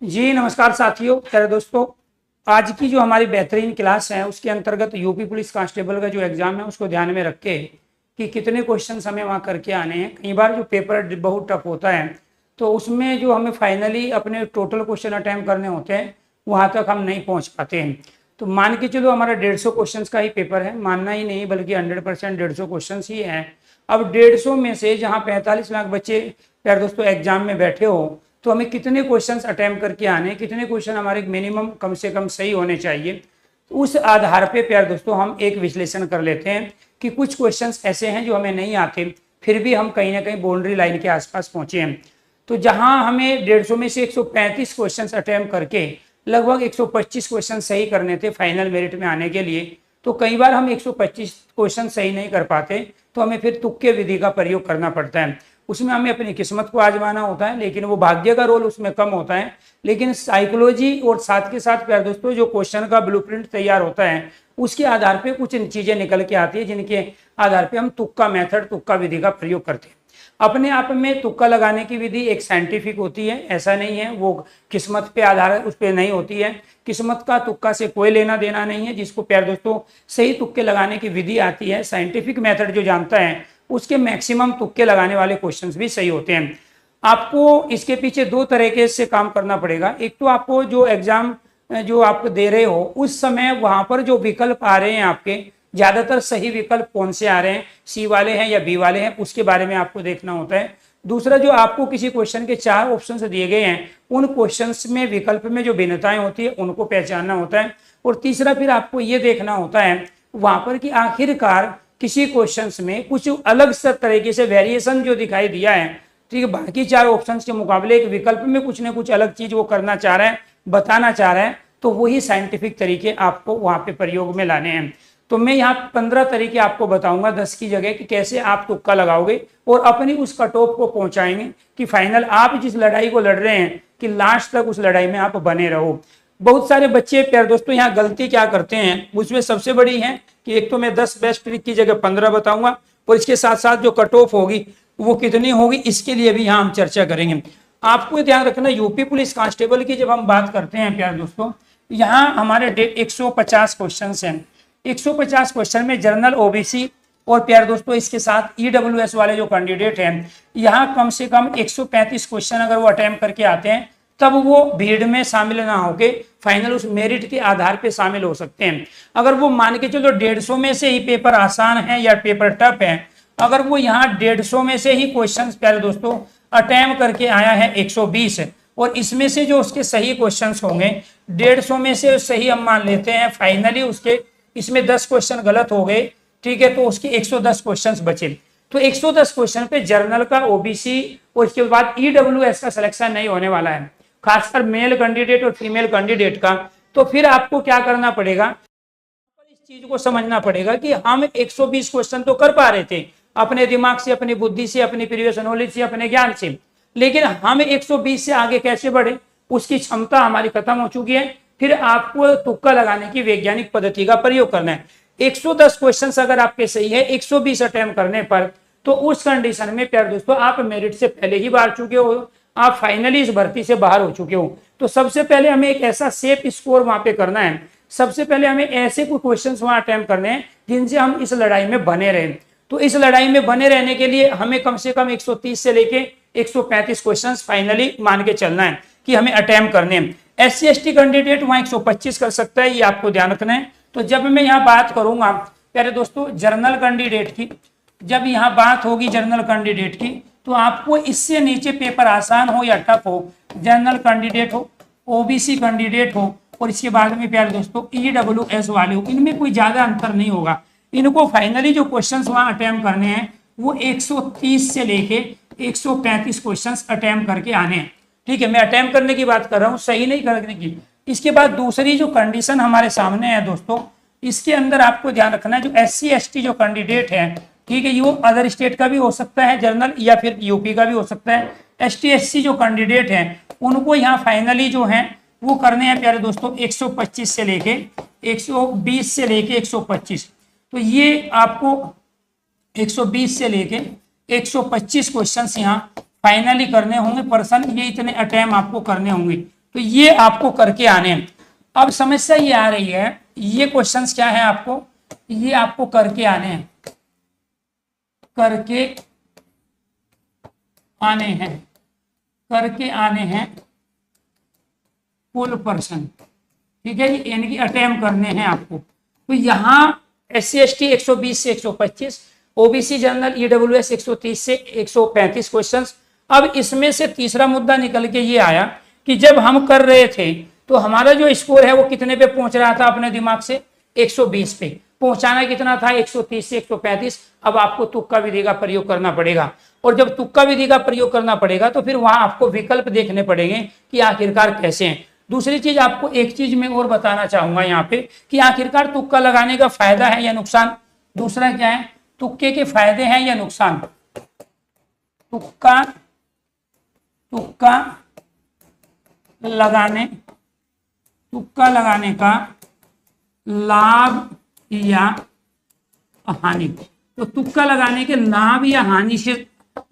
जी नमस्कार साथियों, प्यारे दोस्तों। आज की जो हमारी बेहतरीन क्लास है उसके अंतर्गत यूपी पुलिस कांस्टेबल का जो एग्जाम है उसको ध्यान में रख के कि कितने क्वेश्चंस हमें वहाँ करके आने हैं। कई बार जो पेपर बहुत टफ होता है तो उसमें जो हमें फाइनली अपने टोटल क्वेश्चन अटैम्प्ट करने होते हैं वहाँ तक हम नहीं पहुँच पाते हैं। तो मान के चलो हमारा 150 क्वेश्चन का ही पेपर है, मानना ही नहीं बल्कि 100% 150 क्वेश्चन ही है। अब 150 में से जहाँ 45 लाख बच्चे प्यारे दोस्तों एग्जाम में बैठे हो तो हमें कितने क्वेश्चंस अटेम्प्ट करके आने, कितने क्वेश्चन हमारे मिनिमम कम से कम सही होने चाहिए। उस आधार पे प्यारे दोस्तों हम एक विश्लेषण कर लेते हैं कि कुछ क्वेश्चंस ऐसे हैं जो हमें नहीं आते, फिर भी हम कहीं ना कहीं बाउंड्री लाइन के आसपास पहुंचे हैं। तो जहां हमें 150 में से 135 क्वेश्चन अटेम्प्ट करके लगभग 125 क्वेश्चन सही करने थे फाइनल मेरिट में आने के लिए, तो कई बार हम 125 क्वेश्चन सही नहीं कर पाते तो हमें फिर तुक्के विधि का प्रयोग करना पड़ता है। उसमें हमें अपनी किस्मत को आजमाना होता है, लेकिन वो भाग्य का रोल उसमें कम होता है। लेकिन साइकोलॉजी और साथ के साथ प्यारे दोस्तों जो क्वेश्चन का ब्लूप्रिंट तैयार होता है उसके आधार पे कुछ चीजें निकल के आती है जिनके आधार पे हम तुक्का मेथड, तुक्का विधि का प्रयोग करते हैं। अपने आप में तुक्का लगाने की विधि एक साइंटिफिक होती है, ऐसा नहीं है वो किस्मत पे आधार उस पर नहीं होती है। किस्मत का तुक्का से कोई लेना देना नहीं है। जिसको प्यारे दोस्तों सही तुक्के लगाने की विधि आती है, साइंटिफिक मेथड जो जानता है उसके मैक्सिमम तुक्के लगाने वाले क्वेश्चंस भी सही होते हैं। आपको इसके पीछे दो तरीके से काम करना पड़ेगा। एक तो आपको जो एग्जाम जो आप दे रहे हो उस समय वहां पर जो विकल्प आ रहे हैं आपके ज्यादातर सही विकल्प कौन से आ रहे हैं, सी वाले हैं या बी वाले हैं, उसके बारे में आपको देखना होता है। दूसरा, जो आपको किसी क्वेश्चन के 4 ऑप्शन दिए गए हैं उन क्वेश्चंस में विकल्प में जो भिन्नताएं होती है उनको पहचानना होता है। और तीसरा फिर आपको ये देखना होता है वहां पर कि आखिरकार किसी क्वेश्चंस में कुछ अलग सा तरीके से वेरिएशन जो दिखाई दिया है, ठीक है, बाकी 4 ऑप्शंस के मुकाबले एक विकल्प में कुछ ना कुछ अलग चीज वो करना चाह रहा है, बताना चाह रहा है, तो वही साइंटिफिक तरीके आपको वहां पे प्रयोग में लाने हैं। तो मैं यहाँ 15 तरीके आपको बताऊंगा 10 की जगह कि कैसे आप तुक्का लगाओगे और अपनी उस कट ऑफ को पहुंचाएंगे कि फाइनल आप जिस लड़ाई को लड़ रहे हैं कि लास्ट तक उस लड़ाई में आप बने रहो। बहुत सारे बच्चे प्यारे दोस्तों यहाँ गलती क्या करते हैं उसमें सबसे बड़ी है कि एक तो मैं 10 बेस्ट ट्रिक की जगह 15 बताऊंगा और इसके साथ साथ जो कट ऑफ होगी वो कितनी होगी इसके लिए भी यहाँ हम चर्चा करेंगे। आपको ध्यान रखना, यूपी पुलिस कांस्टेबल की जब हम बात करते हैं प्यारे दोस्तों, यहाँ हमारे 150 क्वेश्चन हैं। 150 क्वेश्चन में जनरल, ओबीसी और प्यारे दोस्तों इसके साथ ईडब्ल्यूएस वाले जो कैंडिडेट हैं, यहाँ कम से कम 135 क्वेश्चन अगर वो अटेम्प्ट करके आते हैं तब वो भीड़ में शामिल ना होके फाइनल उस मेरिट के आधार पे शामिल हो सकते हैं। अगर वो मान के चलो 150 में से ही पेपर आसान है या पेपर टफ है, अगर वो यहाँ 150 में से ही क्वेश्चन प्यारे दोस्तों अटेम्प्ट करके आया है 120 और इसमें से जो उसके सही क्वेश्चंस होंगे 150 में से सही हम मान लेते हैं, फाइनली उसके इसमें 10 क्वेश्चन गलत हो गए, ठीक है, तो उसके 110 क्वेश्चंस बचे। तो 110 क्वेश्चन पे जर्नल का, ओबीसी और इसके बाद ईडब्ल्यूएस का सिलेक्शन नहीं होने वाला है, खासकर मेल कैंडिडेट और फीमेल कैंडिडेट का। तो फिर आपको क्या करना पड़ेगा, इस चीज को समझना पड़ेगा कि हम 120 क्वेश्चन तो कर पा रहे थे अपने दिमाग से, अपनी बुद्धि से, अपनी प्रीवियस नॉलेज से, अपने ज्ञान से, लेकिन हम 120 से आगे कैसे बढ़े उसकी क्षमता हमारी खत्म हो चुकी है। फिर आपको तुक्का लगाने की वैज्ञानिक पद्धति का प्रयोग करना है। 110 क्वेश्चंस अगर आपके सही है 120 अटेम्प्ट करने पर, तो उस कंडीशन में प्यारे दोस्तों आप मेरिट से पहले ही बाहर चुके हो, आप फाइनली इस भर्ती से बाहर हो चुके हो। तो सबसे पहले हमें एक ऐसा सेफ स्कोर वहां पे करना है, सबसे पहले हमें ऐसे कुछ क्वेश्चंस वहां अटेम्प्ट करने हैं जिनसे हम इस लड़ाई में बने रहें। तो इस लड़ाई में बने रहने के लिए हमें कम से कम 130 से लेके 135 क्वेश्चंस फाइनली मान के चलना है कि हमें अटेम्प्ट करने हैं। SC ST कैंडिडेट वहां 125 कर सकता है, ये आपको ध्यान रखना है। तो जब मैं यहाँ बात करूंगा प्यारे दोस्तों जनरल कैंडिडेट की, जब यहाँ बात होगी जनरल कैंडिडेट की, तो आपको इससे नीचे पेपर आसान हो या टफ हो, जनरल कैंडिडेट हो, ओबीसी कैंडिडेट हो और इसके बाद में प्यारे दोस्तों ईडब्ल्यूएस वाले हो, इनमें कोई ज्यादा अंतर नहीं होगा। इनको फाइनली जो क्वेश्चंस वहां अटेम्प्ट करने हैं वो 130 से लेके 135 क्वेश्चंस अटेम्प्ट करके आने हैं, ठीक है। मैं अटेम्प्ट करने की बात कर रहा हूँ, सही नहीं करने की। इसके बाद दूसरी जो कंडीशन हमारे सामने है दोस्तों, इसके अंदर आपको ध्यान रखना है जो SC ST जो कैंडिडेट है, ठीक है, ये वो अदर स्टेट का भी हो सकता है जनरल या फिर यूपी का भी हो सकता है। ST SC जो कैंडिडेट है उनको यहाँ फाइनली जो है वो करने हैं प्यारे दोस्तों 125 से लेके 120 से लेके 125। तो ये आपको 120 से लेके 125 क्वेश्चंस यहाँ फाइनली करने होंगे पर्सन, ये इतने अटेम्प्ट आपको करने होंगे। तो ये आपको करके आने हैं। अब समस्या ये आ रही है, ये क्वेश्चंस क्या है आपको, ये आपको करके आने हैं, करके आने हैं, करके आने हैं कुल पर्सन, ठीक है जी, यानी कि अटेम्प्ट करने हैं आपको। तो यहाँ SC/ST 120 से 125, OBC जनरल EWS 130 से 135 क्वेश्चंस। अब इसमें से तीसरा मुद्दा निकल के ये आया कि जब हम कर रहे थे तो हमारा जो स्कोर है वो कितने पे पहुंच रहा था अपने दिमाग से, 120 पे। पहुंचाना कितना था, 130 से 135। अब आपको तुक्का विधि का प्रयोग करना पड़ेगा, और जब तुक्का विधि का प्रयोग करना पड़ेगा तो फिर वहां आपको विकल्प देखने पड़ेंगे कि आखिरकार कैसे हैं। दूसरी चीज आपको एक चीज मैं और बताना चाहूंगा यहाँ पे कि आखिरकार तुक्का लगाने का फायदा है या नुकसान। दूसरा क्या है, तुक्के के फायदे हैं या नुकसान। तुक्का लगाने का लाभ या हानि। तो तुक्का लगाने के लाभ या हानि से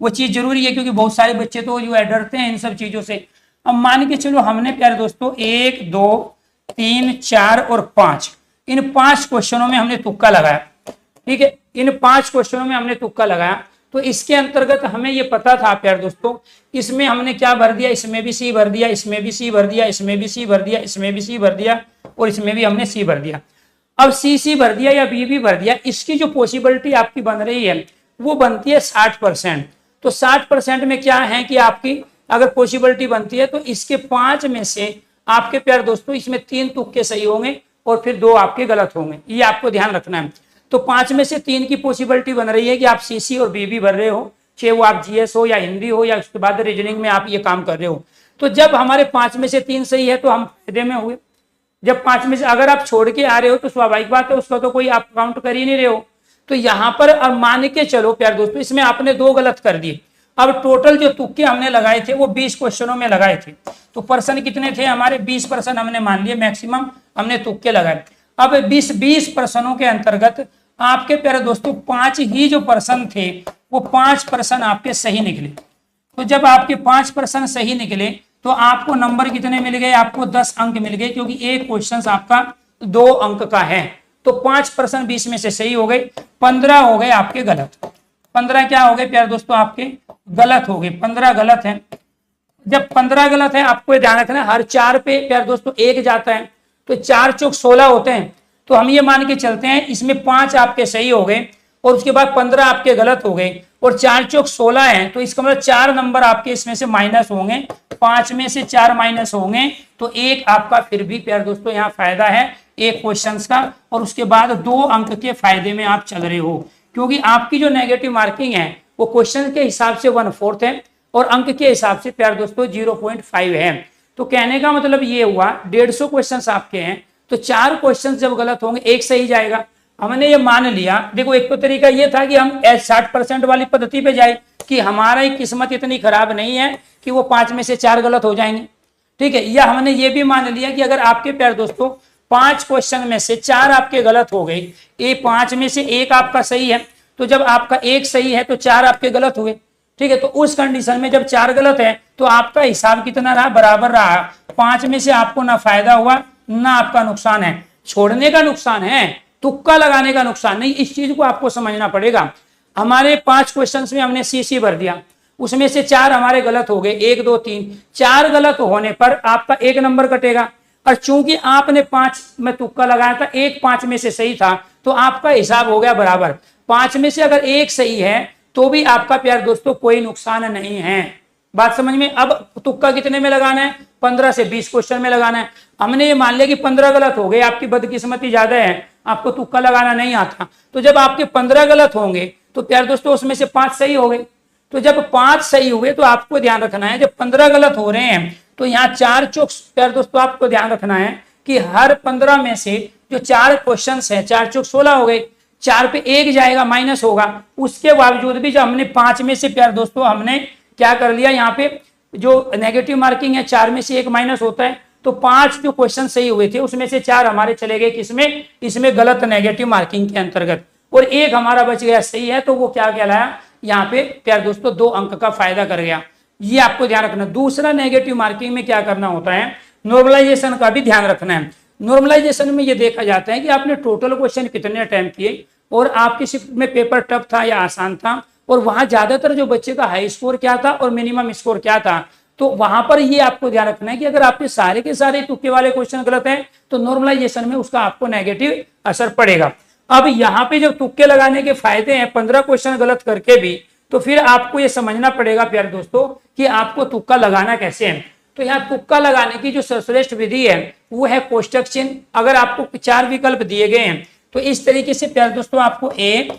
वो चीज जरूरी है, क्योंकि बहुत सारे बच्चे तो जो है डरते हैं इन सब चीजों से। अब मान के चलो हमने प्यारे दोस्तों 1, 2, 3, 4 और 5, इन 5 क्वेश्चनों में हमने तुक्का लगाया, ठीक है। इन 5 क्वेश्चनों में हमने तुक्का लगाया, तो इसके अंतर्गत हमें ये पता था प्यारे दोस्तों, इसमें हमने क्या भर दिया, इसमें भी सी भर दिया, इसमें भी सी भर दिया, इसमें भी सी भर दिया, इसमें भी सी भर दिया, और इसमें भी हमने सी भर दिया। अब सी भर दिया या बी भर दिया, इसकी जो पॉसिबिलिटी आपकी बन रही है वो बनती है 60%। तो 60% में क्या है कि आपकी अगर पॉसिबिलिटी बनती है तो इसके 5 में से आपके प्यारे दोस्तों इसमें 3 तुक्के सही होंगे और फिर 2 आपके गलत होंगे, ये आपको ध्यान रखना है। तो 5 में से 3 की पॉसिबिलिटी बन रही है कि आप सीसी और बी भर रहे हो, चाहे वो आप जीएस हो या हिंदी हो या उसके बाद रीजनिंग में आप ये काम कर रहे हो। तो जब हमारे 5 में से 3 सही है तो हम फायदे में हुए। जब 5 में से अगर आप छोड़ के आ रहे हो तो स्वाभाविक बात है उसका तो कोई आप काउंट कर ही नहीं रहे हो। तो यहाँ पर अब मान के चलो प्यारे दोस्तों इसमें आपने 2 गलत कर दिए। अब टोटल जो तुक्के हमने लगाए थे वो 20 क्वेश्चनों में लगाए थे, तो पर्सन कितने थे हमारे, 20% हमने मान लिए मैक्सिमम हमने तुक्के लगाए। अब 20 पर्सनों के अंतर्गत आपके प्यारे दोस्तों 5 ही जो पर्सन थे वो 5 पर्सन आपके सही निकले। तो जब आपके 5 पर्सन सही निकले तो आपको नंबर कितने मिल गए, आपको 10 अंक मिल गए, क्योंकि एक क्वेश्चन आपका 2 अंक का है। तो 5% 20 में से सही हो गए, 15 हो गए आपके गलत। 15 क्या हो गए प्यारे दोस्तों, आपके गलत हो गए, 15 गलत है। जब 15 गलत है आपको ध्यान रखना हर 4 पे प्यारे दोस्तों 1 जाता है, तो 4 चौक 16 होते हैं। तो हम ये मान के चलते हैं इसमें 5 आपके सही हो गए और उसके बाद 15 आपके गलत हो गए और 4 चौक 16 है, तो इसका मतलब 4 नंबर आपके इसमें से माइनस होंगे, 5 में से 4 माइनस होंगे, तो 1 आपका फिर भी प्यारे दोस्तों यहाँ फायदा है एक क्वेश्चन का, और उसके बाद 2 अंक के फायदे में आप चल रहे हो, क्योंकि आपकी जो नेगेटिव मार्किंग है वो क्वेश्चन के हिसाब से 1/4 है और अंक के हिसाब से प्यारे दोस्तों 0.5 है। तो कहने का मतलब ये हुआ 150 क्वेश्चंस आपके हैं, तो 4 क्वेश्चंस जब गलत होंगे 1 सही जाएगा। हमने ये मान लिया, देखो एक तो तरीका ये था कि हम 60% वाली पद्धति पे जाए कि हमारा किस्मत इतनी खराब नहीं है कि वो 5 में से 4 गलत हो जाएंगे, ठीक है। या हमने ये भी मान लिया कि अगर आपके प्यारे दोस्तों 5 क्वेश्चन में से 4 आपके गलत हो गए, ये 5 में से 1 आपका सही है, तो जब आपका 1 सही है तो 4 आपके गलत हुए, ठीक है। तो उस कंडीशन में जब 4 गलत है तो आपका हिसाब कितना रहा, बराबर रहा। 5 में से आपको ना फायदा हुआ ना आपका नुकसान है। छोड़ने का नुकसान है, तुक्का लगाने का नुकसान नहीं। इस चीज को आपको समझना पड़ेगा। हमारे 5 क्वेश्चंस में हमने सी भर दिया, उसमें से 4 हमारे गलत हो गए, 1 2 3, 4 गलत होने पर आपका 1 नंबर कटेगा। और चूंकि आपने 5 में तुक्का लगाया था, 1 5 में से सही था, तो आपका हिसाब हो गया बराबर। 5 में से अगर 1 सही है तो भी आपका प्यार दोस्तों कोई नुकसान नहीं है। बात समझ में। अब तुक्का कितने में लगाना है, 15 से 20 क्वेश्चन में लगाना है। हमने ये मान लिया कि 15 गलत हो गए, आपकी बदकिस्मती ज्यादा है, आपको तुक्का लगाना नहीं आता। तो जब आपके 15 गलत होंगे तो प्यार दोस्तों उसमें से 5 सही हो गए। तो जब 5 सही हुए तो आपको ध्यान रखना है जब 15 गलत हो रहे हैं तो यहाँ 4 चौक प्यार दोस्तों आपको ध्यान रखना है कि हर 15 में से जो 4 क्वेश्चन है, 4 चौक 16 हो गए, 4 पे 1 जाएगा, माइनस होगा। उसके बावजूद भी जब हमने 5 में से प्यार दोस्तों हमने क्या कर लिया, यहाँ पे जो नेगेटिव मार्किंग है 4 में से 1 माइनस होता है, तो 5 जो क्वेश्चन सही हुए थे उसमें से 4 हमारे चले गए किसमें, इसमें गलत नेगेटिव मार्किंग के अंतर्गत, और 1 हमारा बच गया सही है। तो वो क्या कहलाया, यहाँ पे प्यार दोस्तों 2 अंक का फायदा कर गया। ये आपको ध्यान रखना। दूसरा नेगेटिव मार्किंग में क्या करना होता है, नॉर्मलाइजेशन का भी ध्यान रखना है। नॉर्मलाइजेशन में ये देखा जाता है कि आपने टोटल क्वेश्चन कितने अटेम्प्ट किए और आपकी शिफ्ट में पेपर टफ था या आसान था, और वहां ज्यादातर जो बच्चे का हाई स्कोर क्या था और मिनिमम स्कोर क्या था। तो वहां पर ये आपको ध्यान रखना है कि अगर आपके सारे के सारे तुक्के वाले क्वेश्चन गलत हैं तो नॉर्मलाइजेशन में उसका आपको नेगेटिव असर पड़ेगा। अब यहाँ पे जब तुक्के लगाने के फायदे हैं 15 क्वेश्चन गलत करके भी, तो फिर आपको ये समझना पड़ेगा प्यारे दोस्तों कि आपको तुक्का लगाना कैसे है। तो यहाँ तुक्का लगाने की जो सर्वश्रेष्ठ विधि है वो है कोष्टक चिन्ह। अगर आपको 4 विकल्प दिए गए हैं तो इस तरीके से प्यारे दोस्तों आपको ए,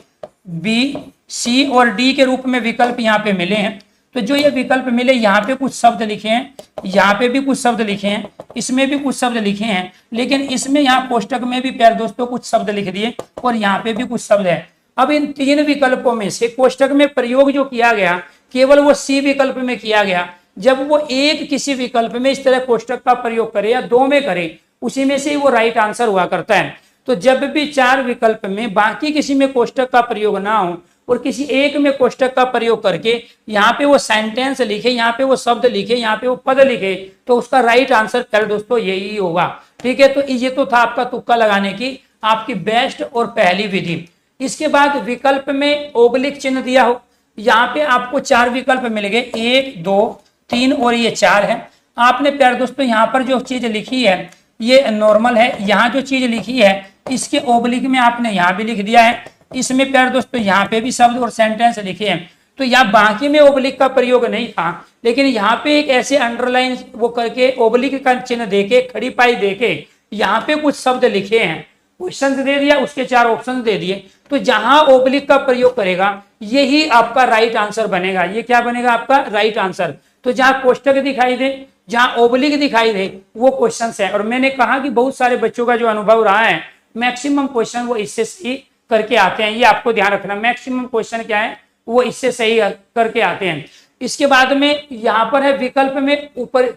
बी, सी और डी के रूप में विकल्प यहाँ पे मिले हैं। तो जो ये विकल्प मिले, यहाँ पे कुछ शब्द लिखे हैं, यहाँ पे भी कुछ शब्द लिखे हैं, इसमें भी कुछ शब्द लिखे हैं, लेकिन इसमें यहाँ कोष्टक में भी प्यारे दोस्तों कुछ शब्द लिख दिए और यहाँ पे भी कुछ शब्द है। अब इन 3 विकल्पों में से कोष्टक में प्रयोग जो किया गया केवल वो सी विकल्प में किया गया। जब वो एक किसी विकल्प में इस तरह कोष्टक का प्रयोग करे या 2 में करे, उसी में से ही वो राइट आंसर हुआ करता है। तो जब भी 4 विकल्प में बाकी किसी में कोष्टक का प्रयोग ना हो और किसी एक में कोष्टक का प्रयोग करके यहाँ पे वो सेंटेंस लिखे, यहाँ पे वो शब्द लिखे, यहाँ पे वो पद लिखे, तो उसका राइट आंसर कर दोस्तों यही होगा। ठीक है, तो ये तो था आपका तुक्का लगाने की आपकी बेस्ट और पहली विधि। इसके बाद विकल्प में ओब्लिक चिन्ह दिया हो, यहाँ पे आपको 4 विकल्प मिल गए, 1, 2, 3 और ये 4 है। आपने प्यारे दोस्तों यहाँ पर जो चीज लिखी है ये नॉर्मल है, यहाँ जो चीज लिखी है इसके ओब्लिक में आपने यहाँ भी लिख दिया है, इसमें प्यारे दोस्तों यहाँ पे भी शब्द और सेंटेंस लिखे हैं। तो यहाँ बाकी में ओब्लिक का प्रयोग नहीं था, लेकिन यहाँ पे एक ऐसे अंडरलाइन वो करके ओब्लिक का चिन्ह देके खड़ी पाई देके यहाँ पे कुछ शब्द लिखे हैं, क्वेश्चन दे दिया, उसके 4 ऑप्शन दे दिए। तो जहां ओब्लिक का प्रयोग करेगा यही आपका राइट आंसर बनेगा। ये क्या बनेगा आपका राइट आंसर। तो जहां कोष्टक दिखाई दे, जहां ओब्लिक दिखाई दे, वो क्वेश्चन है। और मैंने कहा कि बहुत सारे बच्चों का जो अनुभव रहा है मैक्सिमम क्वेश्चन वो इससे सही करके आते हैं, ये आपको ध्यान रखना। मैक्सिमम क्वेश्चन क्या है वो इससे सही करके आते हैं। इसके बाद में यहाँ पर है विकल्प में ऊपर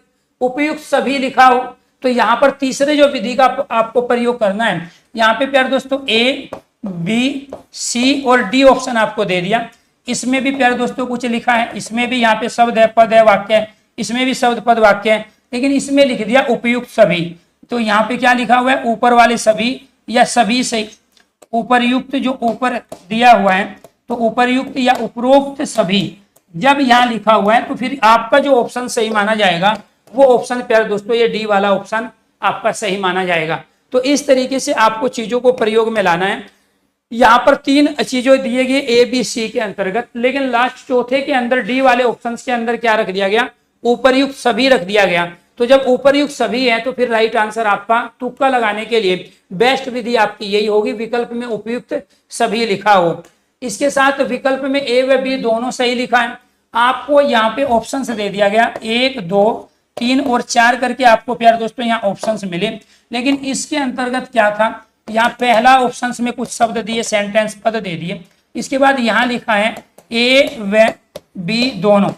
उपयुक्त सभी लिखा हो, तो यहाँ पर तीसरे जो विधि का आपको प्रयोग करना है। यहाँ पे प्यारे दोस्तों ए, बी, सी और डी ऑप्शन आपको दे दिया। इसमें भी प्यारे दोस्तों कुछ लिखा है, इसमें भी यहाँ पे शब्द है, पद है, वाक्य है, इसमें भी शब्द पद वाक्य है, लेकिन इसमें लिख दिया उपयुक्त सभी। तो यहाँ पे क्या लिखा हुआ है, ऊपर वाले सभी या सभी से उपरयुक्त जो ऊपर दिया हुआ है, तो उपरयुक्त या उपरोक्त सभी जब यहाँ लिखा हुआ है तो फिर आपका जो ऑप्शन सही माना जाएगा वो ऑप्शन प्यारे दोस्तों ये डी वाला ऑप्शन आपका सही माना जाएगा। तो इस तरीके से आपको चीजों को प्रयोग में लाना है। यहाँ पर 3 चीजों दिए गए ए, बी, सी के अंतर्गत, लेकिन लास्ट चौथे के अंदर डी वाले ऑप्शंस के अंदर क्या रख दिया गया, उपरयुक्त सभी रख दिया गया। तो जब उपरयुक्त सभी है तो फिर राइट आंसर आपका तुक्का लगाने के लिए बेस्ट विधि आपकी यही होगी, विकल्प में उपयुक्त सभी लिखा हो। इसके साथ विकल्प में ए व बी दोनों सही लिखा है। आपको यहाँ पे ऑप्शन दे दिया गया 1, 2, 3 और 4 करके आपको प्यारे दोस्तों यहाँ ऑप्शंस मिले, लेकिन इसके अंतर्गत क्या था, यहाँ पहला ऑप्शंस में कुछ शब्द दिए, सेंटेंस पद दे दिए। इसके बाद यहाँ लिखा है ए व बी दोनों,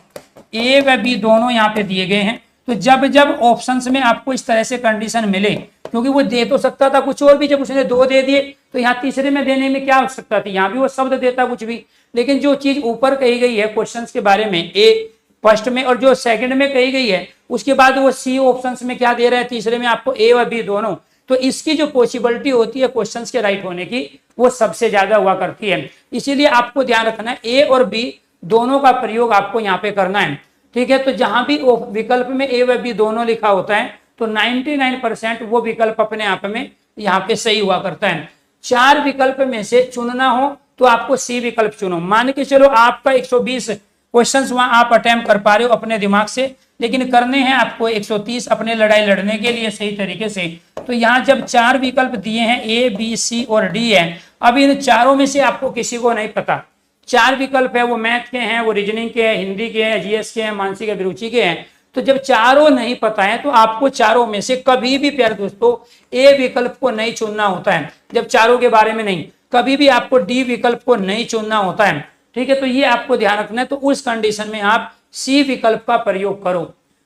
ए व बी दोनों यहाँ पे दिए गए हैं। तो जब जब ऑप्शंस में आपको इस तरह से कंडीशन मिले, क्योंकि वो दे तो सकता था कुछ और भी, जब उसने 2 दे दिए तो यहाँ तीसरे में देने में क्या हो सकता थी, यहाँ भी वो शब्द देता कुछ भी, लेकिन जो चीज ऊपर कही गई है क्वेश्चंस के बारे में ए फर्स्ट में और जो सेकंड में कही गई है उसके बाद वो सी ऑप्शंस में क्या दे रहा है, तीसरे में आपको ए और बी दोनों, तो इसकी जो पॉसिबिलिटी होती है क्वेश्चंस के राइट होने की वो सबसे ज्यादा हुआ करती है। इसीलिए आपको ध्यान रखना है ए और बी दोनों का प्रयोग आपको यहाँ पे करना है। ठीक है, तो जहां भी विकल्प में ए व बी दोनों लिखा होता है तो 99% वो विकल्प अपने आप में यहाँ पे सही हुआ करता है। 4 विकल्प में से चुनना हो तो आपको सी विकल्प चुनो। मान के चलो आपका 120 क्वेश्चंस वहां आप अटेम्प्ट कर पा रहे हो अपने दिमाग से, लेकिन करने हैं आपको 130 अपने लड़ाई लड़ने के लिए सही तरीके से। तो यहाँ जब 4 विकल्प दिए हैं ए, बी, सी और डी है, अब इन चारों में से आपको किसी को नहीं पता, 4 विकल्प है, वो मैथ के हैं, वो रीजनिंग के हैं, हिंदी के हैं, जीएस के हैं, मानसिक अभिरुचि के हैं। तो जब चारों नहीं पता है तो आपको चारों में से कभी भी प्यारे दोस्तों ए विकल्प को नहीं चुनना होता है। जब चारों के बारे में नहीं, कभी भी आपको डी विकल्प को नहीं चुनना होता है। ठीक है, तो ये आपको ध्यान रखना है। तो उस कंडीशन में आप सी विकल्प का प्रयोग करो,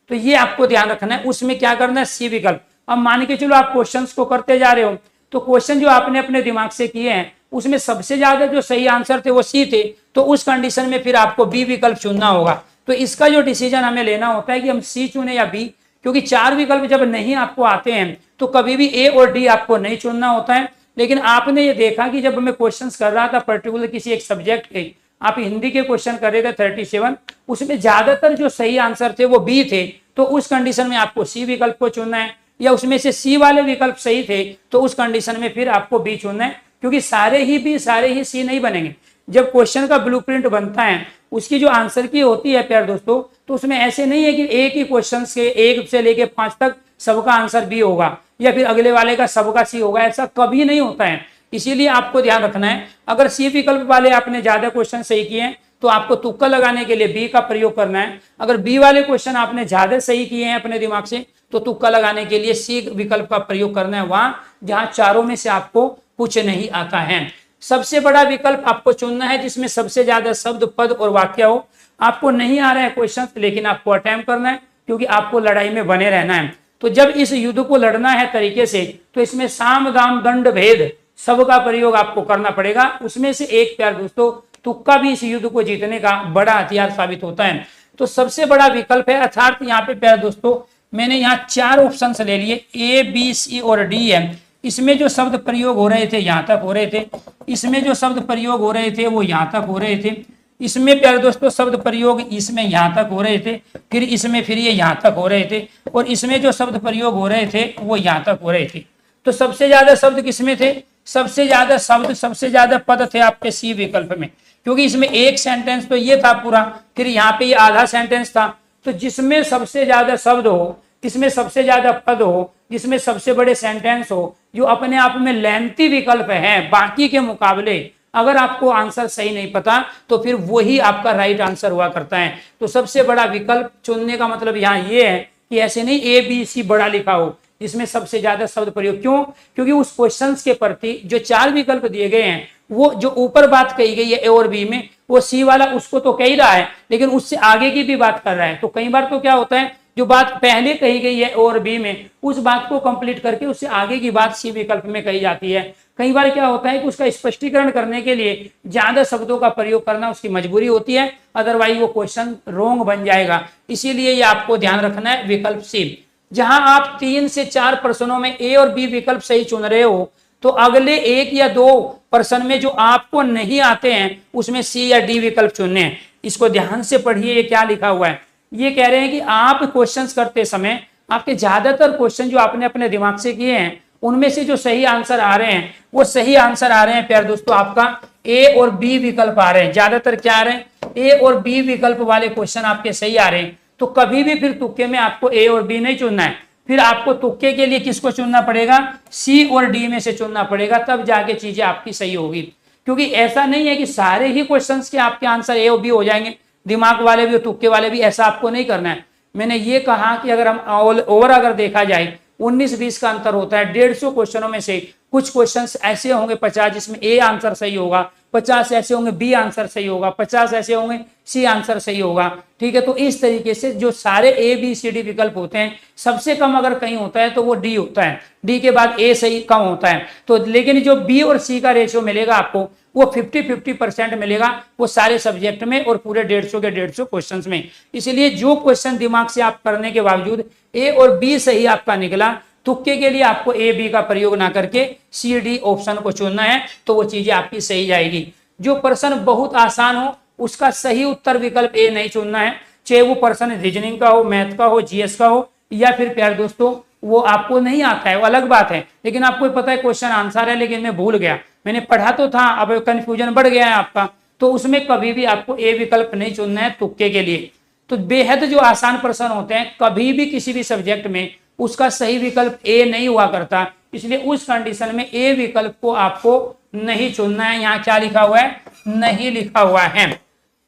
तो ये आपको ध्यान रखना है। उसमें क्या करना है, सी विकल्प। अब मान के चलो आप क्वेश्चंस को करते जा रहे हो, तो क्वेश्चन जो आपने अपने दिमाग से किए हैं उसमें सबसे ज्यादा जो सही आंसर थे वो सी थे, तो उस कंडीशन में फिर आपको बी विकल्प चुनना होगा। तो इसका जो डिसीजन हमें लेना होता है कि हम सी चुने या बी, क्योंकि 4 विकल्प जब नहीं आपको आते हैं तो कभी भी ए और डी आपको नहीं चुनना होता है। लेकिन आपने ये देखा कि जब मैं क्वेश्चंस कर रहा था पर्टिकुलर किसी एक सब्जेक्ट के, आप हिंदी के क्वेश्चन कर रहे थे 37, उसमें ज्यादातर जो सही आंसर थे वो बी थे, तो उस कंडीशन में आपको सी विकल्प को चुनना है। या उसमें से सी वाले विकल्प सही थे तो उस कंडीशन में फिर आपको बी चुनना है, क्योंकि सारे ही बी सारे ही सी नहीं बनेंगे। जब क्वेश्चन का ब्लूप्रिंट बनता है उसकी जो आंसर की होती है प्यारे दोस्तों, तो उसमें ऐसे नहीं है कि एक ही क्वेश्चन के 1 से लेके 5 तक सबका आंसर बी होगा या फिर अगले वाले का सबका सी होगा, ऐसा कभी नहीं होता है। इसीलिए आपको ध्यान रखना है, अगर सी विकल्प वाले आपने ज्यादा क्वेश्चन सही किए हैं तो आपको तुक्का लगाने के लिए बी का प्रयोग करना है। अगर बी वाले क्वेश्चन आपने ज्यादा सही किए हैं अपने दिमाग से तो तुक्का लगाने के लिए सी विकल्प का प्रयोग करना है, वहां जहां चारों में से आपको कुछ नहीं आता है। सबसे बड़ा विकल्प आपको चुनना है जिसमें सबसे ज्यादा शब्द, पद और वाक्य हो। आपको नहीं आ रहा है क्वेश्चन, लेकिन आपको अटेम्प्ट करना है, क्योंकि आपको लड़ाई में बने रहना है। तो जब इस युद्ध को लड़ना है तरीके से, तो इसमें साम दाम दंड भेद सब का प्रयोग आपको करना पड़ेगा। उसमें से एक प्यार दोस्तों तुक्का भी इस युद्ध को जीतने का बड़ा हथियार साबित होता है। तो सबसे बड़ा विकल्प है, अर्थात यहाँ पे प्यार दोस्तों मैंने यहाँ 4 ऑप्शन ले लिए, ए बी सी और डी है। इसमें जो शब्द प्रयोग हो रहे थे यहाँ तक हो रहे थे, इसमें जो शब्द प्रयोग हो रहे थे वो यहाँ तक हो रहे थे, इसमें प्यारे दोस्तों शब्द प्रयोग इसमें यहाँ तक हो रहे थे, फिर इसमें फिर ये यहाँ तक हो रहे थे, और इसमें जो शब्द प्रयोग हो रहे थे वो यहाँ तक हो रहे थे। तो सबसे ज्यादा शब्द किसमें थे? सबसे ज्यादा शब्द, सबसे ज्यादा पद थे आपके सी विकल्प में, क्योंकि इसमें एक सेंटेंस तो ये था पूरा, फिर यहाँ पे ये आधा सेंटेंस था। तो जिसमें सबसे ज्यादा शब्द हो, जिसमें सबसे ज्यादा पद हो, जिसमें सबसे बड़े सेंटेंस हो, जो अपने आप में लेंथी विकल्प है बाकी के मुकाबले, अगर आपको आंसर सही नहीं पता तो फिर वही आपका राइट आंसर हुआ करता है। तो सबसे बड़ा विकल्प चुनने का मतलब यहाँ ये है कि ऐसे नहीं ए बी सी बड़ा लिखा हो, जिसमें सबसे ज्यादा शब्द प्रयोग। क्यों? क्योंकि उस क्वेश्चन के प्रति जो 4 विकल्प दिए गए हैं, वो जो ऊपर बात कही गई है ए और बी में, वो सी वाला उसको तो कह ही रहा है, लेकिन उससे आगे की भी बात कर रहा है। तो कई बार तो क्या होता है, जो बात पहले कही गई है और बी में, उस बात को कंप्लीट करके उससे आगे की बात सी विकल्प में कही जाती है। कई बार क्या होता है कि उसका स्पष्टीकरण करने के लिए ज्यादा शब्दों का प्रयोग करना उसकी मजबूरी होती है, अदरवाइज वो क्वेश्चन रोंग बन जाएगा। इसीलिए ये आपको ध्यान रखना है विकल्प सी। जहां आप 3 से 4 प्रश्नों में ए और बी विकल्प सही चुन रहे हो, तो अगले 1 या 2 प्रश्न में जो आपको नहीं आते हैं उसमें सी या डी विकल्प चुनने हैं। इसको ध्यान से पढ़िए, ये क्या लिखा हुआ है। ये कह रहे हैं कि आप क्वेश्चंस करते समय आपके ज्यादातर क्वेश्चन जो आपने अपने दिमाग से किए हैं, उनमें से जो सही आंसर आ रहे हैं वो सही आंसर आ रहे हैं प्यारे दोस्तों आपका ए और बी विकल्प आ रहे हैं। ज्यादातर क्या आ रहे हैं? ए और बी विकल्प वाले क्वेश्चन आपके सही आ रहे हैं। तो कभी भी फिर तुक्के में आपको ए और बी नहीं चुनना है, फिर आपको तुक्के के लिए किसको चुनना पड़ेगा? सी और डी में से चुनना पड़ेगा, तब जाके चीजें आपकी सही होगी। क्योंकि ऐसा नहीं है कि सारे ही क्वेश्चंस के आपके आंसर ए और बी हो जाएंगे, दिमाग वाले भी और तुक्के वाले भी, ऐसा आपको नहीं करना है। मैंने ये कहा कि अगर हम ओवर अगर देखा जाए 19-20 का अंतर होता है। 150 क्वेश्चनों में से कुछ क्वेश्चंस ऐसे होंगे 50 जिसमें ए आंसर सही होगा, 50 ऐसे होंगे बी आंसर सही होगा, 50 ऐसे होंगे सी आंसर सही होगा। ठीक है, तो इस तरीके से जो सारे ए बी सी डी विकल्प होते हैं, सबसे कम अगर कहीं होता है तो वो डी होता है, डी के बाद ए सही कम होता है। तो लेकिन जो बी और सी का रेशियो मिलेगा आपको वो 50-50% मिलेगा, वो सारे सब्जेक्ट में और पूरे 150 के 150 क्वेश्चंस में। इसलिए जो क्वेश्चन दिमाग से आप करने के बावजूद ए और बी सही आपका निकला, तुक्के के लिए आपको ए बी का प्रयोग ना करके सी डी ऑप्शन को चुनना है, तो वो चीजें आपकी सही जाएगी। जो प्रश्न बहुत आसान हो उसका सही उत्तर विकल्प ए नहीं चुनना है, चाहे वो प्रश्न रीजनिंग का हो, मैथ का हो, जीएस का हो, या फिर प्यारे दोस्तों वो आपको नहीं आता है वो अलग बात है, लेकिन आपको पता है क्वेश्चन आंसर है लेकिन मैं भूल गया, मैंने पढ़ा तो था, अब कंफ्यूजन बढ़ गया है आपका, तो उसमें कभी भी आपको ए विकल्प नहीं चुनना है तुक्के के लिए। तो बेहद जो आसान प्रश्न होते हैं कभी भी किसी भी सब्जेक्ट में उसका सही विकल्प ए नहीं हुआ करता, इसलिए उस कंडीशन में ए विकल्प को आपको नहीं चुनना है। यहाँ क्या लिखा हुआ है? नहीं लिखा हुआ है।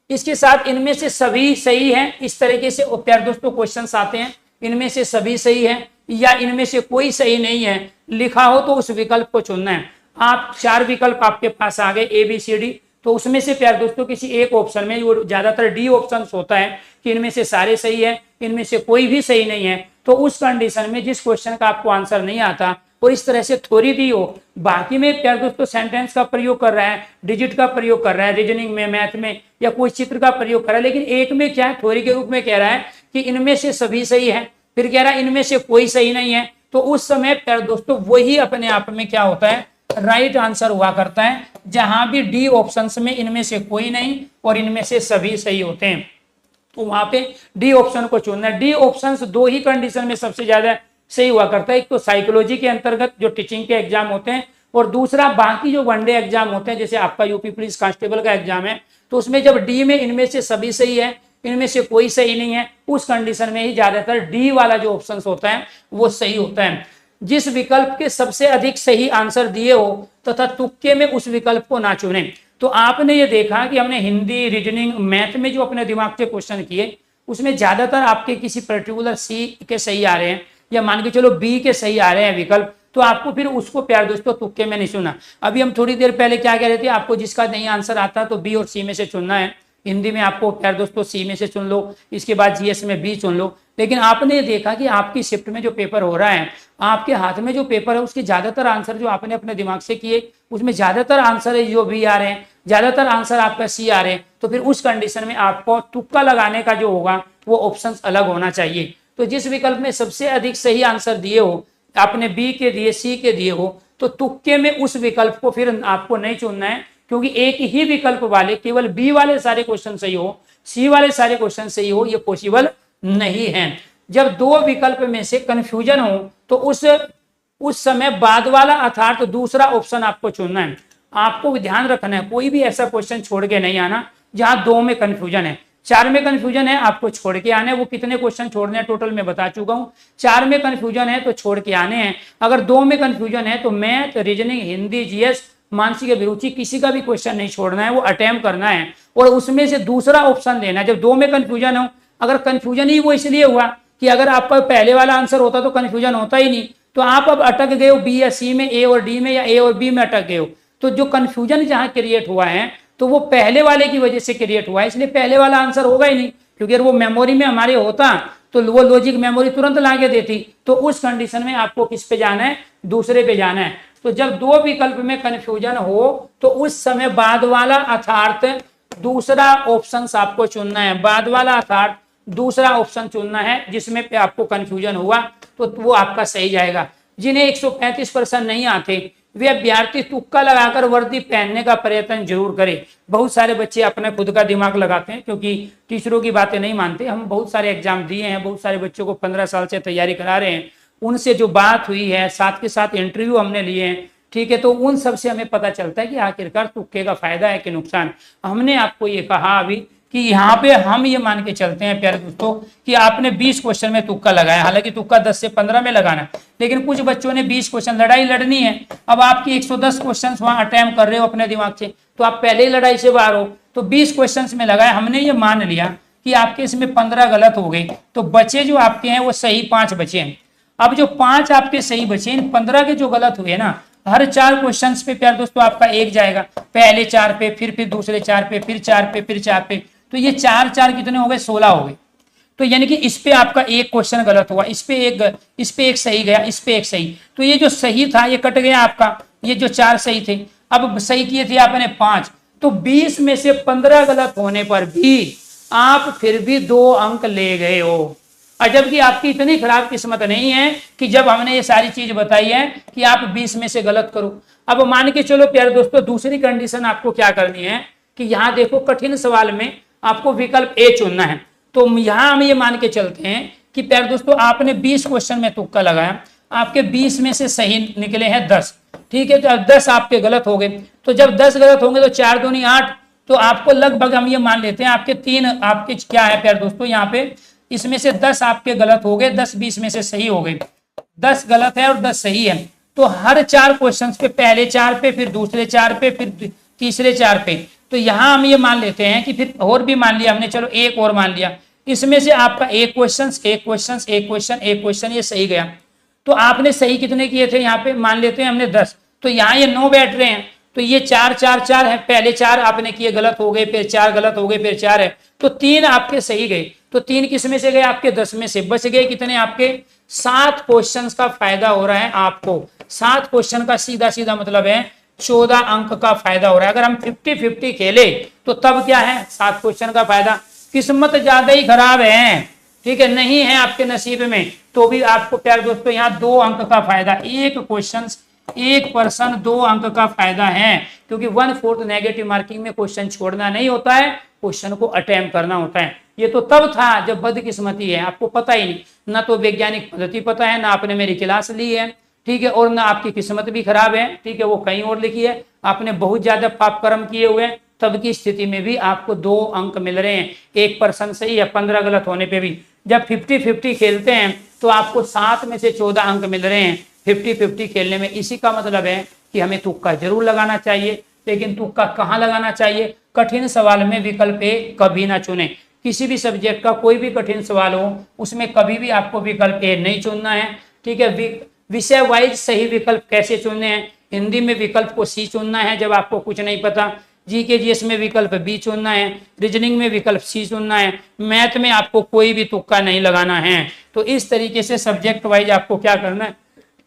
इसके साथ इनमें से सभी सही है, इस तरीके से प्यारे दोस्तों क्वेश्चंस आते हैं, इनमें से सभी सही है या इनमें से कोई सही नहीं है लिखा हो तो उस विकल्प को चुनना है। आप 4 विकल्प आपके पास आ गए ए बी सी डी, तो उसमें से प्यारे दोस्तों किसी एक ऑप्शन में, वो ज्यादातर डी ऑप्शन होता है कि इनमें से सारे सही है, इनमें से कोई भी सही नहीं है, तो उस कंडीशन में जिस क्वेश्चन का आपको आंसर नहीं आता और इस तरह से थ्योरी दी हो, बाकी में प्यारे दोस्तों सेंटेंस का प्रयोग कर रहा है, डिजिट का प्रयोग कर रहा है, रीजनिंग में, मैथ में, या कोई चित्र का प्रयोग कर रहा है, लेकिन एक में क्या है थ्योरी के रूप में कह रहा है कि इनमें से सभी सही है, फिर कह रहा है इनमें से कोई सही नहीं है, तो उस समय प्यारे दोस्तों वही अपने आप में क्या होता है, राइट आंसर हुआ करता है, जहां भी डी ऑप्शंस में इनमें से कोई नहीं और इनमें से सभी सही होते हैं, तो वहां पे डी ऑप्शन को चुनना है। डी ऑप्शंस दो ही कंडीशन में सबसे ज्यादा सही हुआ करता है, एक तो साइकोलॉजी के अंतर्गत जो टीचिंग के एग्जाम होते हैं, और दूसरा बाकी जो वनडे एग्जाम होते हैं, जैसे आपका यूपी पुलिस कांस्टेबल का एग्जाम है, तो उसमें जब डी में इनमें से सभी सही है, इनमें से कोई सही नहीं है, उस कंडीशन में ही ज्यादातर डी वाला जो ऑप्शन होता है वो सही होता है। जिस विकल्प के सबसे अधिक सही आंसर दिए हो तथा तुक्के में उस विकल्प को ना चुने। तो आपने ये देखा कि हमने हिंदी, रीजनिंग, मैथ में जो अपने दिमाग से क्वेश्चन किए, उसमें ज्यादातर आपके किसी पर्टिकुलर सी के सही आ रहे हैं, या मान के चलो बी के सही आ रहे हैं विकल्प, तो आपको फिर उसको प्यार दोस्तों तुक्के में नहीं चुना। अभी हम थोड़ी देर पहले क्या कह रहे थे, आपको जिसका नहीं आंसर आता तो बी और सी में से चुनना है। हिंदी में आपको प्यार दोस्तों सी में से चुन लो, इसके बाद जीएस में बी चुन लो। लेकिन आपने देखा कि आपकी शिफ्ट में जो पेपर हो रहा है, आपके हाथ में जो पेपर है, उसके ज्यादातर आंसर जो आपने अपने दिमाग से किए, उसमें ज्यादातर आंसर है जो बी आ रहे हैं, ज्यादातर आंसर आपका सी आ रहे हैं। तो फिर उस कंडीशन में आपको तुक्का लगाने का जो होगा वो ऑप्शन अलग होना चाहिए। तो जिस विकल्प में सबसे अधिक सही आंसर दिए हो, आपने बी के दिए, सी के दिए हो, तो तुक्के में उस विकल्प को फिर आपको नहीं चुनना है, क्योंकि एक ही विकल्प वाले केवल बी वाले सारे क्वेश्चन सही हो, सी वाले सारे क्वेश्चन सही हो, ये पॉसिबल नहीं है। जब दो विकल्प में से कंफ्यूजन हो तो उस समय बाद वाला अर्थात दूसरा ऑप्शन आपको चुनना है। आपको ध्यान रखना है, कोई भी ऐसा क्वेश्चन छोड़ के नहीं आना जहां दो में कंफ्यूजन है। चार में कंफ्यूजन है, आपको छोड़ के आने हैं। वो कितने क्वेश्चन छोड़ने हैं टोटल मैं बता चुका हूं। चार में कंफ्यूजन है तो छोड़ के आने हैं। अगर दो में कंफ्यूजन है तो मैथ, रीजनिंग, हिंदी, जीएस, मानसिक अभिरुचि, किसी का भी क्वेश्चन नहीं छोड़ना है, वो अटेम्प्ट करना है और उसमें से दूसरा ऑप्शन लेना है। जब दो में कंफ्यूजन हो, अगर कंफ्यूजन ही वो इसलिए हुआ कि अगर आपका पहले वाला आंसर होता तो कंफ्यूजन होता ही नहीं, तो आप अब अटक गए हो बी या सी में, ए और डी में, या ए और बी में अटक गए हो। तो जो कंफ्यूजन जहां क्रिएट हुआ है तो वो पहले वाले की वजह से क्रिएट हुआ है, इसलिए पहले वाला आंसर होगा ही नहीं, क्योंकि अगर वो मेमोरी में हमारे होता तो वो लॉजिक मेमोरी तुरंत लाके देती। तो उस कंडीशन में आपको किस पे जाना है, दूसरे पे जाना है। तो जब दो विकल्प में कंफ्यूजन हो तो उस समय बाद वाला अर्थात दूसरा ऑप्शन आपको चुनना है। बाद वाला अर्थात दूसरा ऑप्शन चुनना है जिसमें पे आपको कंफ्यूजन हुआ तो वो आपका सही जाएगा। जिन्हें 135% नहीं आते वे अभ्यर्थी तुक्का लगाकर वर्दी पहनने का प्रयत्न जरूर करें। बहुत सारे बच्चे अपने खुद का दिमाग लगाते हैं, क्योंकि टीचरों की बातें नहीं मानते। हम बहुत सारे एग्जाम दिए हैं, बहुत सारे बच्चों को 15 साल से तैयारी करा रहे हैं, उनसे जो बात हुई है, साथ के साथ इंटरव्यू हमने लिए हैं, ठीक है, तो उन सब से हमें पता चलता है कि आखिरकार तुक्के का फायदा है कि नुकसान। हमने आपको ये कहा अभी कि यहाँ पे हम ये मान के चलते हैं प्यारे दोस्तों कि आपने 20 क्वेश्चन में तुक्का लगाया, हालांकि तुक्का 10 से 15 में लगाना है, लेकिन कुछ बच्चों ने 20 क्वेश्चन लड़ाई लड़नी है। अब आपकी 110 क्वेश्चन वहां अटेम्प्ट कर रहे हो अपने दिमाग से, तो आप पहले ही लड़ाई से बाहर हो। तो 20 क्वेश्चन में लगाया, हमने ये मान लिया कि आपके इसमें 15 गलत हो गए, तो बचे जो आपके हैं वो सही 5 बचे हैं। अब जो 5 आपके सही बचे, इन 15 के जो गलत हुए ना, हर 4 क्वेश्चंस पे प्यारे दोस्तों आपका 1 जाएगा। पहले 4 पे, फिर दूसरे 4 पे, फिर 4 पे, फिर 4 पे, तो ये 4 कितने हो गए, 16 हो गए। तो यानी कि इस पे आपका 1 क्वेश्चन गलत हुआ, इस पे एक सही गया, इस पे 1 सही, तो ये जो सही था ये कट गया आपका। ये जो 4 सही थे, अब सही किए थे आपने 5, तो 20 में से 15 गलत होने पर भी आप फिर भी 2 अंक ले गए हो। अजब कि आपकी इतनी खराब किस्मत नहीं है कि जब हमने ये सारी चीज बताई है कि आप 20 में से गलत करो। अब मान के चलो प्यारे दोस्तों, दूसरी कंडीशन आपको क्या करनी है कि यहाँ देखो, कठिन सवाल में आपको विकल्प ए चुनना है। तो यहां हम ये मान के चलते हैं कि प्यारे दोस्तों आपने 20 क्वेश्चन में तुक्का लगाया, आपके 20 में से सही निकले हैं 10, ठीक है, तो 10 आपके गलत हो गए। तो जब 10 गलत होंगे तो 4 दूनी 8, तो आपको लगभग हम ये मान लेते हैं आपके 3 आपके क्या है प्यारे दोस्तों, यहाँ पे इसमें से 10 आपके गलत हो गए, 10 20 में से सही हो गए, 10 गलत है और 10 सही है। तो हर 4 क्वेश्चन पे, पहले 4 पे, फिर दूसरे 4 पे, फिर तीसरे 4 पे, तो यहां हम ये मान लेते हैं कि फिर और भी मान लिया हमने, चलो एक और मान लिया, इसमें से आपका एक क्वेश्चन ये सही गया। तो आपने सही कितने किए थे, यहाँ पे मान लेते हैं हमने 10, तो यहाँ ये 9 बैठ रहे हैं, तो ये 4 4 4 है, पहले 4 आपने किए गलत हो गए, फिर 4 गलत हो गए, फिर 4 है, तो 3 आपके सही गए। तो 3 किस में से गए, आपके 10 में से बच गए कितने, आपके 7 क्वेश्चन का फायदा हो रहा है आपको। 7 क्वेश्चन का सीधा सीधा मतलब है 14 अंक का फायदा हो रहा है। अगर हम 50-50 खेले तो तब क्या है, 7 क्वेश्चन का फायदा। किस्मत ज्यादा ही खराब है, ठीक है, नहीं है आपके नसीब में तो भी आपको प्यारे दोस्तों यहाँ 2 अंक का फायदा, एक क्वेश्चन 1% 2 अंक का फायदा है, क्योंकि 1/4 नेगेटिव मार्किंग में क्वेश्चन छोड़ना नहीं होता है, क्वेश्चन को अटेम्प्ट करना होता है। ये तो तब था जब बदकिस्मती है, आपको पता ही नहीं, ना तो वैज्ञानिक पद्धति पता है, ना आपने मेरी क्लास ली है, ठीक है, और ना आपकी किस्मत भी खराब है, ठीक है, वो कहीं और लिखी है, आपने बहुत ज्यादा पाप कर्म किए हुए हैं, तब की स्थिति में भी आपको 2 अंक मिल रहे हैं, 1% सही या 15 गलत होने पे भी। जब 50-50 खेलते हैं तो आपको 7 में से 14 अंक मिल रहे हैं 50-50 खेलने में। इसी का मतलब है कि हमें तुक्का जरूर लगाना चाहिए, लेकिन तुक्का कहाँ लगाना चाहिए? कठिन सवाल में विकल्प ए कभी ना चुने। किसी भी सब्जेक्ट का कोई भी कठिन सवाल हो उसमें कभी भी आपको विकल्प ए नहीं चुनना है, ठीक है। विषय वाइज सही विकल्प कैसे चुनने हैं? हिंदी में विकल्प को सी चुनना है जब आपको कुछ नहीं पता, जीके जीएस में विकल्प बी चुनना है, रीजनिंग में विकल्प सी चुनना है, मैथ में आपको कोई भी तुक्का नहीं लगाना है। तो इस तरीके से सब्जेक्ट वाइज आपको क्या करना है?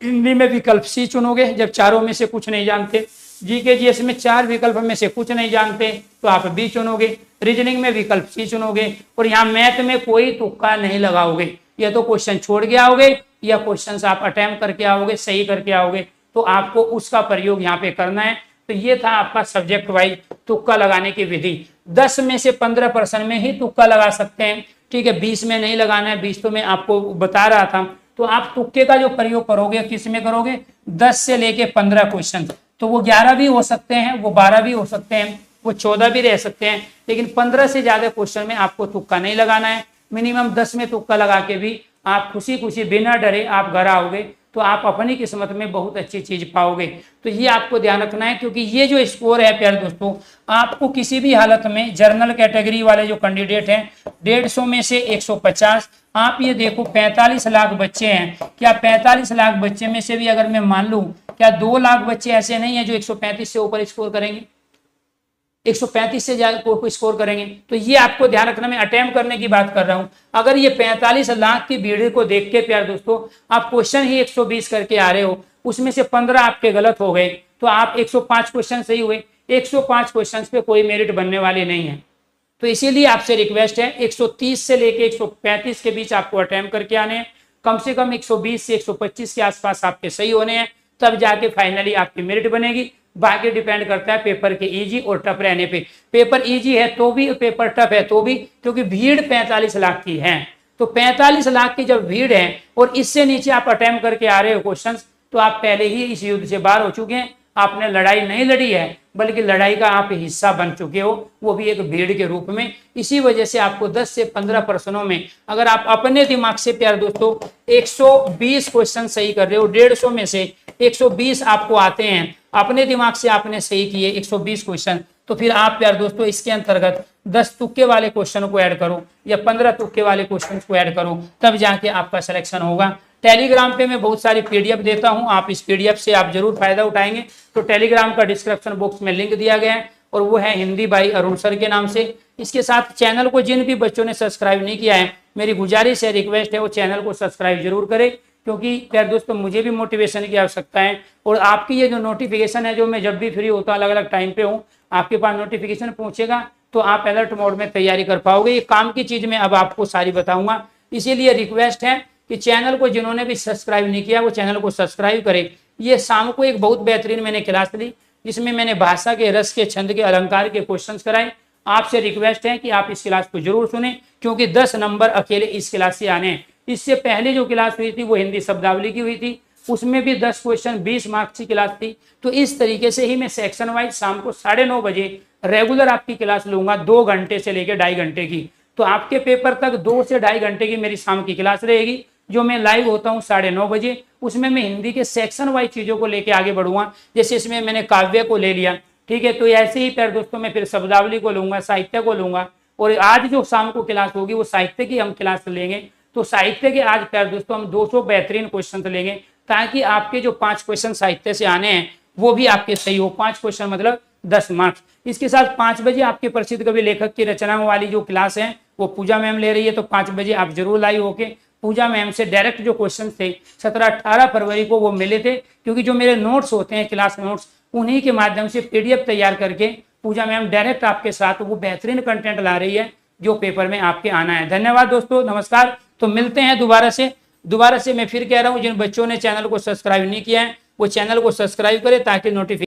हिंदी में विकल्प सी चुनोगे जब चारों में से कुछ नहीं जानते, जीके जीएस में 4 विकल्प में से कुछ नहीं जानते तो आप बी चुनोगे, रीजनिंग में विकल्प सी चुनोगे, और यहाँ मैथ में कोई तुक्का नहीं लगाओगे। या तो क्वेश्चन छोड़ के आओगे या क्वेश्चन आप अटेम्प्ट करके आओगे, सही करके आओगे, तो आपको उसका प्रयोग यहाँ पे करना है। तो ये था आपका सब्जेक्ट वाइज तुक्का लगाने की विधि। 10 में से 15% में ही तुक्का लगा सकते हैं, ठीक है, 20 में नहीं लगाना है, 20 तो मैं आपको बता रहा था। तो आप तुक्के का जो प्रयोग करोगे किस में करोगे? 10 से लेके 15 क्वेश्चन, तो वो 11 भी हो सकते हैं, वो 12 भी हो सकते हैं, वो 14 भी रह सकते हैं, लेकिन 15 से ज्यादा क्वेश्चन में आपको तुक्का नहीं लगाना है। मिनिमम 10 में तुक्का लगा के भी आप खुशी खुशी बिना डरे आप घर आओगे तो आप अपनी किस्मत में बहुत अच्छी चीज पाओगे। तो ये आपको ध्यान रखना है, क्योंकि ये जो स्कोर है प्यारे दोस्तों, आपको किसी भी हालत में जनरल कैटेगरी वाले जो कैंडिडेट हैं 150 में से 150, आप ये देखो 45 लाख बच्चे हैं, क्या 45 लाख बच्चे में से भी अगर मैं मान लूं, क्या 2 लाख बच्चे ऐसे नहीं है जो 135 से ऊपर स्कोर करेंगे, 135 से ज्यादा को स्कोर करेंगे? तो ये आपको ध्यान रखना, मैं अटेम्प्ट करने की बात कर रहा हूं। अगर ये 45 लाख की भीड़ को देख के प्यारे दोस्तों आप क्वेश्चन ही 120 करके आ रहे हो, उसमें से 15 आपके गलत हो गए, तो आप 105 क्वेश्चन सही हुए, 105 क्वेश्चन पे कोई मेरिट बनने वाले नहीं है। तो इसीलिए आपसे रिक्वेस्ट है 130 से लेके 135 के बीच आपको अटेम्प्ट करके आने हैं, कम से कम 120 से 125 के आसपास आपके सही होने हैं, तब जाके फाइनली आपकी मेरिट बनेगी। बाकी डिपेंड करता है पेपर के इजी और टफ रहने पे। पेपर इजी है तो भी, पेपर टफ है तो भी, क्योंकि भीड़ 45 लाख की है। तो 45 लाख की जब भीड़ है और इससे नीचे आप अटेम्प्ट करके आ रहे हो क्वेश्चंस, तो आप पहले ही इस युद्ध से बाहर हो चुके हैं। आपने लड़ाई नहीं लड़ी है, बल्कि लड़ाई का आप हिस्सा बन चुके हो, वो भी एक भीड़ के रूप में। इसी वजह से आपको 10 से 15 प्रश्नों में अगर आप अपने दिमाग से प्यारे दोस्तों 120 क्वेश्चन सही कर रहे हो, 150 में से 120 आपको आते हैं, अपने दिमाग से आपने सही किए 120 क्वेश्चन, तो फिर आप प्यारे दोस्तों इसके अंतर्गत 10 तुक्के वाले क्वेश्चन को ऐड करो या 15 तुक्के वाले क्वेश्चन को ऐड करो, तब जाके आपका सिलेक्शन होगा। टेलीग्राम पे मैं बहुत सारी पीडीएफ देता हूं, आप इस पीडीएफ से आप जरूर फायदा उठाएंगे। तो टेलीग्राम का डिस्क्रिप्शन बॉक्स में लिंक दिया गया है और वो है हिंदी बाई अरुण सर के नाम से। इसके साथ चैनल को जिन भी बच्चों ने सब्सक्राइब नहीं किया है, मेरी गुजारिश है, रिक्वेस्ट है, वो चैनल को सब्सक्राइब जरूर करें, क्योंकि प्यारे दोस्तों मुझे भी मोटिवेशन की आवश्यकता है। और आपकी ये जो नोटिफिकेशन है, जो मैं जब भी फ्री होता अलग अलग टाइम पे हूँ, आपके पास नोटिफिकेशन पहुंचेगा तो आप अलर्ट मोड में तैयारी कर पाओगे। ये काम की चीज मैं अब आपको सारी बताऊंगा, इसीलिए रिक्वेस्ट है कि चैनल को जिन्होंने भी सब्सक्राइब नहीं किया वो चैनल को सब्सक्राइब करें। ये शाम को एक बहुत बेहतरीन मैंने क्लास ली, जिसमें मैंने भाषा के, रस के, छंद के, अलंकार के क्वेश्चंस कराए। आपसे रिक्वेस्ट है कि आप इस क्लास को जरूर सुने, क्योंकि 10 नंबर अकेले इस क्लास से आने हैं। इससे पहले जो क्लास हुई थी वो हिंदी शब्दावली की हुई थी, उसमें भी 10 क्वेश्चन 20 मार्क्स की क्लास थी। तो इस तरीके से ही मैं सेक्शन वाइज शाम को 9:30 बजे रेगुलर आपकी क्लास लूंगा, 2 घंटे से लेकर 2.5 घंटे की। तो आपके पेपर तक 2 से 2.5 घंटे की मेरी शाम की क्लास रहेगी, जो मैं लाइव होता हूँ 9:30 बजे। उसमें मैं हिंदी के सेक्शन वाइज चीजों को लेके आगे बढ़ूंगा, जैसे इसमें मैंने काव्य को ले लिया, ठीक है। तो ऐसे ही प्यारे दोस्तों मैं फिर शब्दावली को लूंगा, साहित्य को लूंगा, और आज जो शाम को क्लास होगी वो साहित्य की हम क्लास लेंगे। तो साहित्य के आज प्यारे दोस्तों हम 200 बेहतरीन क्वेश्चन लेंगे, ताकि आपके जो 5 क्वेश्चन साहित्य से आने हैं वो भी आपके सही हो। 5 क्वेश्चन मतलब 10 मार्क्स। इसके साथ 5 बजे आपके प्रसिद्ध कवि लेखक की रचनाओं वाली जो क्लास है वो पूजा मैम ले रही है, तो 5 बजे आप जरूर लाइव होके पूजा मैम से डायरेक्ट जो क्वेश्चन थे 17-18 फरवरी को वो मिले थे, क्योंकि जो मेरे नोट्स होते हैं क्लास नोट्स, उन्हीं के माध्यम से पीडीएफ तैयार करके पूजा मैम डायरेक्ट आपके साथ वो बेहतरीन कंटेंट ला रही है जो पेपर में आपके आना है। धन्यवाद दोस्तों, नमस्कार। तो मिलते हैं दोबारा से मैं फिर कह रहा हूँ, जिन बच्चों ने चैनल को सब्सक्राइब नहीं किया है वो चैनल को सब्सक्राइब करें ताकि नोटिफिकेशन